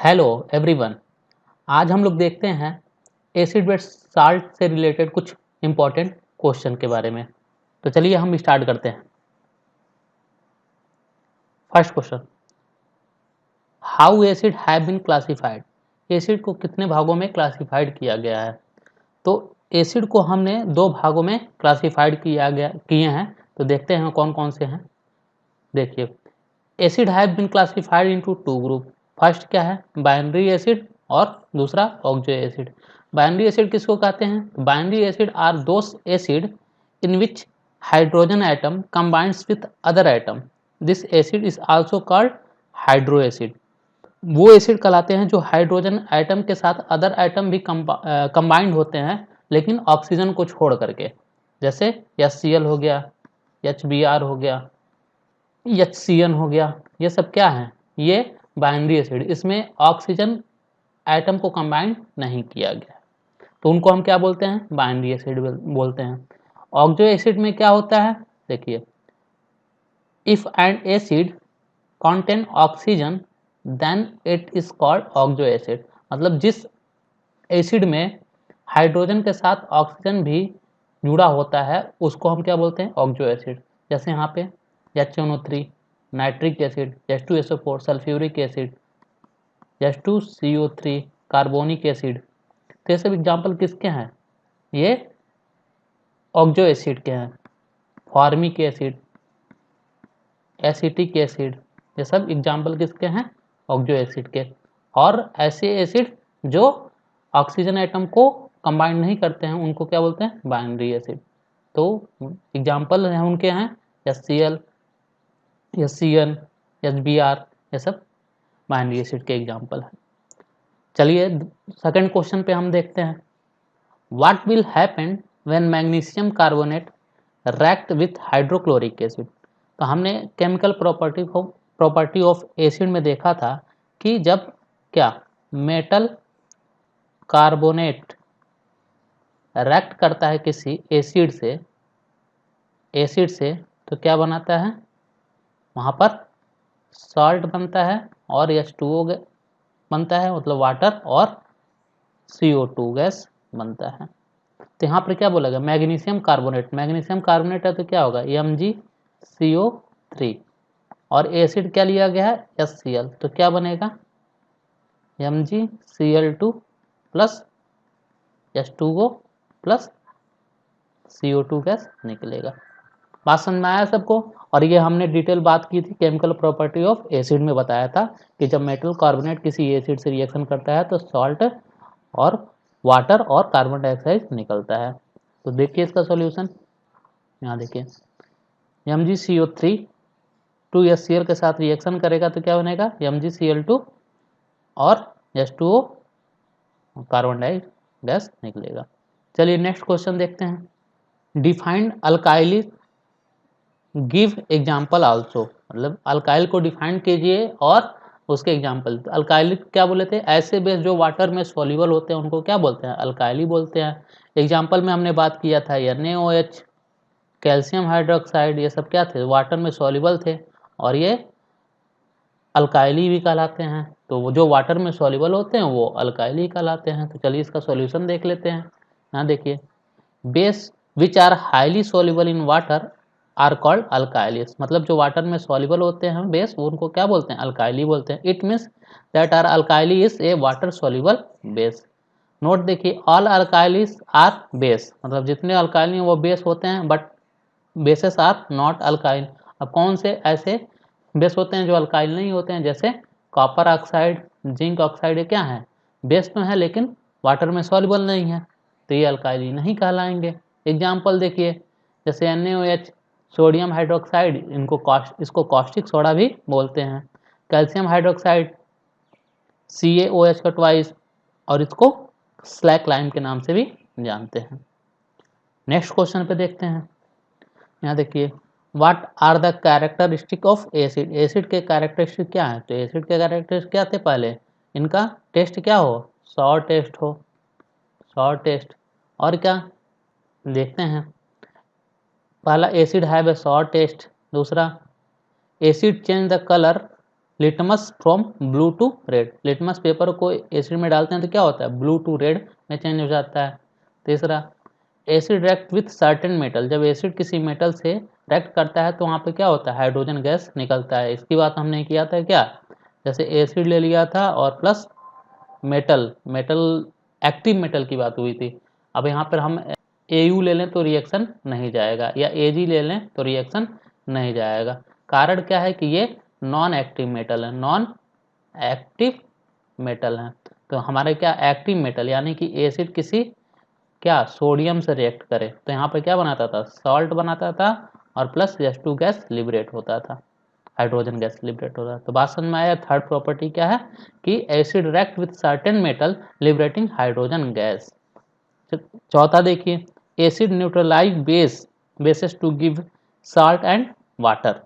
Hello everyone. आज हम लोग देखते हैं एसिड बेस साल्ट से रिलेटेड कुछ इम्पोर्टेंट क्वेश्चन के बारे में। तो चलिए हम स्टार्ट करते हैं। First question, how acid have been classified. Acid को कितने भागों में क्लासिफाइड किया गया है? तो एसिड को हमने दो भागों में क्लासिफाइड किए हैं। तो देखते हैं कौन कौन से हैं। देखिए, acid have been classified into two group. First क्या है? बाइनरी एसिड और दूसरा ऑक्सो एसिड। बाइनरी एसिड किसको कहते हैं? Binary acid are those acid in which hydrogen atom combines with other atom. This acid is also called hydro acid. वो acid कहलाते हैं जो हाइड्रोजन एटम के साथ अदर एटम भी कंबाइंड होते हैं, लेकिन ऑक्सीजन को छोड़ करके। जैसे HCl हो गया, HBr हो गया, HCN हो गया। ये सब क्या है? ये बाइनरी एसिड। इसमें ऑक्सीजन एटम को कंबाइन नहीं किया गया, तो उनको हम क्या बोलते हैं? बाइनरी एसिड बोलते हैं। ऑक्सो एसिड में क्या होता है? देखिए, if an acid contain oxygen then it is called oxo acid. मतलब जिस एसिड में हाइड्रोजन के साथ ऑक्सीजन भी जुड़ा होता है उसको हम क्या बोलते हैं? Oxo acid. जैसे यहाँ पे HNO3, nitric acid, H2SO4, sulphuric acid, H2CO3, carbonic acid. तो ये सब एग्जाम्पल किसके हैं? ये ऑक्सो एसिड के हैं। फॉर्मिक एसिड, एसिटिक एसिड, ये सब एग्जाम्पल किसके हैं? ऑक्सो एसिड के। और ऐसे एसिड जो ऑक्सीजन एटम को कंबाइन नहीं करते हैं उनको क्या बोलते हैं? Binary acid. तो एग्जाम्पल हैं उनके हैं HCl, HCN, HBr, ये सब बाइनरी एसिड के एग्जाम्पल हैं। चलिए सेकंड क्वेश्चन पे हम देखते हैं। What will happen when magnesium carbonate react with hydrochloric acid. तो हमने केमिकल प्रॉपर्टी ऑफ एसिड में देखा था कि जब क्या मेटल कार्बोनेट रिएक्ट करता है किसी एसिड से तो क्या बनाता है? वहाँ पर सॉल्ट बनता है और H2O बनता है, मतलब वाटर, और CO2 गैस बनता है। तो यहाँ पर क्या बोला गया? Magnesium carbonate. मैग्नीशियम कार्बोनेट है तो क्या होगा? MgCO3। और एसिड क्या लिया गया है? HCl। तो क्या बनेगा? MgCl2 plus H2O plus CO2 gas निकलेगा। बात समझ में आया सबको? और ये हमने डिटेल बात की थी केमिकल प्रॉपर्टी ऑफ एसिड में, बताया था कि जब मेटल कार्बोनेट किसी एसिड से रिएक्शन करता है तो सॉल्ट और वाटर और कार्बन डाइऑक्साइड निकलता है। तो देखिए इसका सॉल्यूशन, यहाँ देखिए, MgCO3 2HCl के साथ रिएक्शन करेगा तो क्या बनेगा? MgCl2 और H2O कार्बन डाइऑक्साइड गैस निकलेगा। चलिए नेक्स्ट क्वेश्चन देखते हैं। Defined alkali give example also. मतलब अल्काइल को डिफाइन कीजिए और उसके एग्जाम्पल। अल्काइल क्या बोले थे? ऐसे बेस जो वाटर में सॉल्युबल होते हैं उनको क्या बोलते हैं? अल्काइली बोलते हैं। एग्जाम्पल में हमने बात किया था NaOH, कैल्शियम हाइड्रोक्साइड, ये सब क्या थे? वाटर में सॉल्युबल थे और ये अल्काइली भी कहलाते हैं। तो वो जो वाटर में सॉल्युबल होते हैं वो अल्काइली कहलाते हैं। तो चलिए इसका सॉल्यूशन देख लेते हैं। यहाँ देखिए, base which are highly soluble in water are called alkalis. मतलब जो वाटर में सॉल्युबल होते हैं बेस, वो उनको क्या बोलते हैं? अल्काइली बोलते हैं। It means that are alkali is a water soluble base. Note देखिए, ऑल अल्काइलिस आर बेस। मतलब जितने अल्काइली हैं वो बेस होते हैं, but bases are not alkali. अब कौन से ऐसे बेस होते हैं जो अल्काइल नहीं होते हैं? जैसे कॉपर ऑक्साइड, जिंक ऑक्साइड, ये क्या है? बेस तो है लेकिन वाटर में सॉल्युबल नहीं है, तो ये अल्काइली नहीं कहलाएंगे। एग्जाम्पल देखिए, जैसे NaOH, सोडियम हाइड्रोक्साइड, इसको कॉस्टिक सोडा भी बोलते हैं। कैल्शियम हाइड्रोक्साइड CaOH का ट्वाइस, और इसको स्लैक लाइम के नाम से भी जानते हैं। नेक्स्ट क्वेश्चन पे देखते हैं। यहाँ देखिए, what are the characteristic of acid. Acid के कैरेक्टरिस्टिक क्या है? तो एसिड के कैरेक्टरिस्टिक क्या थे? पहले इनका टेस्ट क्या हो? सॉर टेस्ट हो, सॉर टेस्ट। और क्या देखते हैं? पहला, acid have a sour test. दूसरा, acid change the colour litmus from blue to red, litmus paper को एसिड में डालते हैं तो क्या होता है, ब्लू टू रेड में चेंज हो जाता है। तीसरा, acid react with certain metal, जब एसिड किसी मेटल से रिएक्ट करता है तो वहाँ पे क्या होता है, हाइड्रोजन गैस निकलता है। इसकी बात हमने किया था क्या, जैसे एसिड ले लिया था और प्लस मेटल, एक्टिव मेटल की बात हुई थी। अब यहाँ पर हम AU ले लें तो रिएक्शन नहीं जाएगा, या AG ले लें तो रिएक्शन नहीं जाएगा। कारण क्या है कि ये नॉन एक्टिव मेटल है, नॉन एक्टिव मेटल है। तो हमारे क्या एक्टिव मेटल, यानी कि एसिड किसी क्या सोडियम से रिएक्ट करे तो यहाँ पे क्या बनाता था, सॉल्ट बनाता था और प्लस H2 गैस लिबरेट होता था, हाइड्रोजन गैस लिबरेट होता था। तो बात समझ में आया। थर्ड प्रॉपर्टी क्या है कि acid react with certain metal liberating hydrogen gas. चौथा देखिए, acid neutralise bases to give salt and water.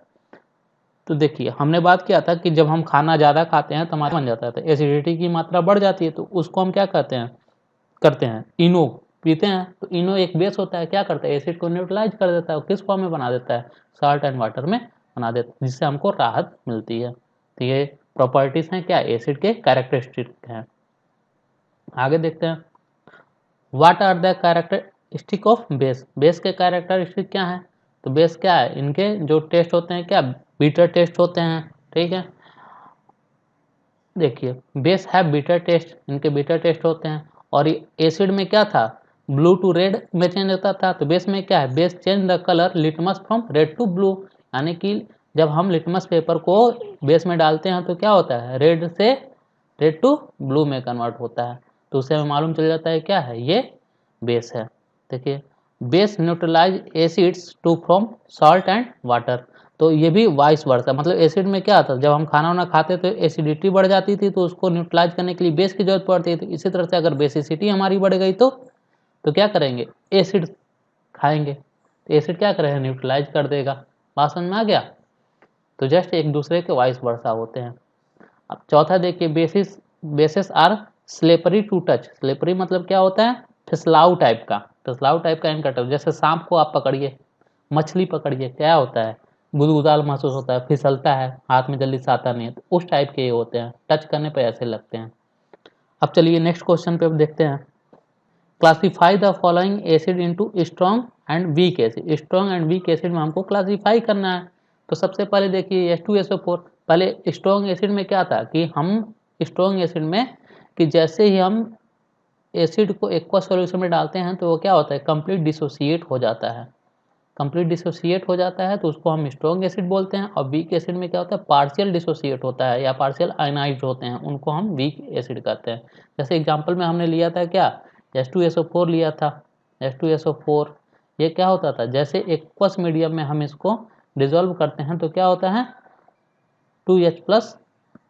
तो देखिए हमने बात किया था कि जब हम खाना ज़्यादा खाते हैं तो हमारा बन जाता है, तो एसिडिटी की मात्रा बढ़ जाती है, तो उसको हम क्या करते हैं इनो पीते हैं। तो इनो एक बेस होता है, क्या करता है, एसिड को न्यूट्रलाइज कर देता है, किस फॉर्म में बना देता है, साल्ट एंड वाटर में बना देता है, जिससे हमको राहत मिलती है। तो ये प्रॉपर्टीज हैं क्या, एसिड के कैरेक्टरिस्टिक हैं। आगे देखते हैं, what are the characteristic of base, base के कैरेक्टरिस्टिक क्या है। तो बेस क्या है, इनके जो टेस्ट होते हैं क्या, बीटर टेस्ट होते हैं, ठीक है। देखिए बेस है बीटर टेस्ट, इनके बीटर टेस्ट होते हैं। और एसिड में क्या था, ब्लू टू रेड में चेंज होता था, तो बेस में क्या है, base change the colour litmus from red to blue, यानी कि जब हम लिटमस पेपर को बेस में डालते हैं तो क्या होता है, रेड से रेड टू ब्लू में कन्वर्ट होता है। तो उससे हमें मालूम चल जाता है क्या है, ये बेस है। देखिए base neutralise acids to from salt and water, तो ये भी वाइस वर्सा, मतलब एसिड में क्या था, जब हम खाना वाना खाते तो एसिडिटी बढ़ जाती थी, तो उसको न्यूट्रलाइज करने के लिए बेस की जरूरत पड़ती थी। इसी तरह से अगर बेसिसिटी हमारी बढ़ गई तो क्या करेंगे, एसिड खाएंगे, तो एसिड क्या करेगा, न्यूट्रलाइज कर देगा। बात समझ में आ गया। तो जस्ट एक दूसरे के वाइस वर्सा होते हैं। अब चौथा देखिए, बेसिस आर स्लेपरी टू टच, स्लेपरी मतलब क्या होता है, फिसलाऊ टाइप का, फिसलाऊ टाइप का इनकटर, जैसे सांप को आप पकड़िए, मछली पकड़िए, क्या होता है, गुदगुदाल महसूस होता है, फिसलता है, हाथ में जल्दी से आता नहीं है, तो उस टाइप के ये होते हैं, टच करने पे ऐसे लगते हैं। अब चलिए नेक्स्ट क्वेश्चन पे अब देखते हैं, classify the following acid into strong and weak acid, strong and weak acid में हमको क्लासीफाई करना है। तो सबसे पहले देखिए H2SO4, पहले स्ट्रॉन्ग एसिड में क्या था कि हम स्ट्रॉन्ग एसिड में कि जैसे ही हम एसिड को एक्वा सॉल्यूशन में डालते हैं तो वो क्या होता है, कंप्लीट डिसोसिएट हो जाता है, कंप्लीट डिसोसिएट हो जाता है, तो उसको हम स्ट्रॉन्ग एसिड बोलते हैं। और वीक एसिड में क्या होता है, पार्शियल डिसोसिएट होता है या पार्शियल आयनाइज्ड होते हैं, उनको हम वीक एसिड कहते हैं। जैसे एग्जांपल में हमने लिया था क्या, H2SO4 लिया था, H2SO4 ये क्या होता था, जैसे एक्वस मीडियम में हम इसको डिजोल्व करते हैं तो क्या होता है, 2H प्लस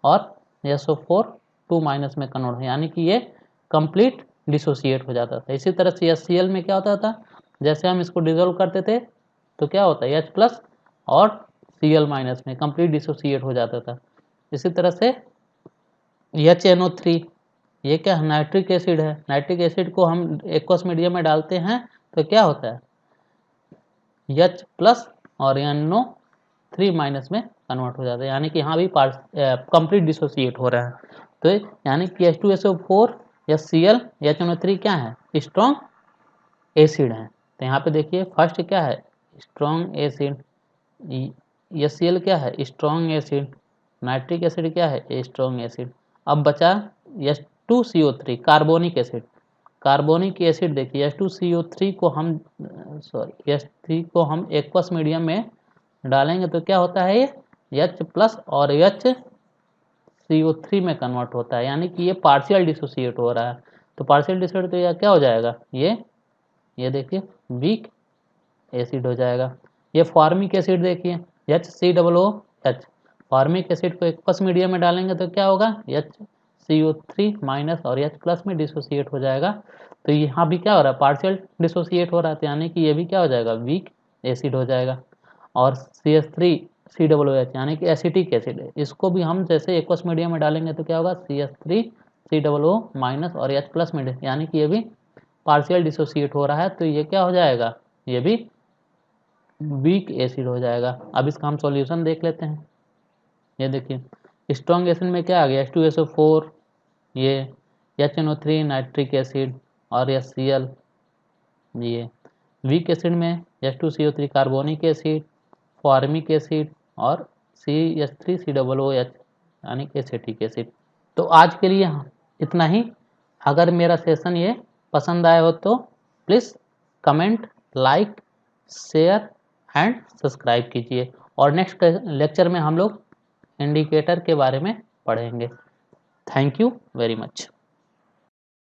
और SO4 2 माइनस में कन्वर्ट, यानी कि ये कंप्लीट डिसोसिएट हो जाता था। इसी तरह से HCl में क्या होता था, जैसे हम इसको डिजोल्व करते थे तो क्या होता है, H प्लस और Cl माइनस में कंप्लीट डिसोसिएट हो जाता था। इसी तरह से HNO3 ये क्या है, नाइट्रिक एसिड है, नाइट्रिक एसिड को हम एक्वस मीडियम में डालते हैं तो क्या होता है, H प्लस और NO3 माइनस में कन्वर्ट हो जाता है, यानी कि यहाँ भी कंप्लीट डिसोसिएट हो रहा है। तो यानी कि H2SO4 या Cl HNO3 क्या है, स्ट्रॉन्ग एसिड है। तो यहाँ पे देखिए फर्स्ट क्या है, स्ट्रॉन्ग एसिड, HCl क्या है, स्ट्रॉन्ग एसिड, नाइट्रिक एसिड क्या है, स्ट्रॉन्ग एसिड। अब बचा H2CO3 carbonic acid, carbonic acid देखिए H2CO3 को हम H3 को हम एक्वस मीडियम में डालेंगे तो क्या होता है, ये H प्लस और HCO3 में कन्वर्ट होता है, यानी कि ये पार्शियल डिसोसिएट हो रहा है। तो पार्शियल डिसोसिएट तो यह क्या हो जाएगा, ये देखिए वीक एसिड हो जाएगा। ये फॉर्मिक एसिड देखिए HCOOH, फॉर्मिक एसिड को एक्वस मीडियम में डालेंगे तो क्या होगा, HCO3 माइनस और H प्लस में डिसोसिएट हो जाएगा। तो यहाँ भी क्या हो रहा है, पार्शियल डिसोसिएट हो रहा है, तो यानी कि ये भी क्या हो जाएगा, वीक एसिड हो जाएगा। और CH3COOH यानी कि एसिटिक एसिड है, इसको भी हम जैसे एक्वस मीडियम में डालेंगे तो क्या होगा, CH3COO माइनस और H प्लस में, यानी कि ये भी पार्शियल डिसोसिएट हो रहा है, तो ये क्या हो जाएगा, ये भी वीक एसिड हो जाएगा। अब इसका हम सॉल्यूशन देख लेते हैं। ये देखिए स्ट्रॉन्ग एसिड में क्या आ गया, H2SO4, ये HNO3 नाइट्रिक एसिड और HCl, ये वीक एसिड में H2CO3 carbonic acid, formic acid और CH3COOH यानी एसिटिक एसिड। तो आज के लिए इतना ही। अगर मेरा सेशन ये पसंद आया हो तो please comment, like, share and subscribe कीजिए। और नेक्स्ट लेक्चर में हम लोग इंडिकेटर के बारे में पढ़ेंगे। Thank you very much.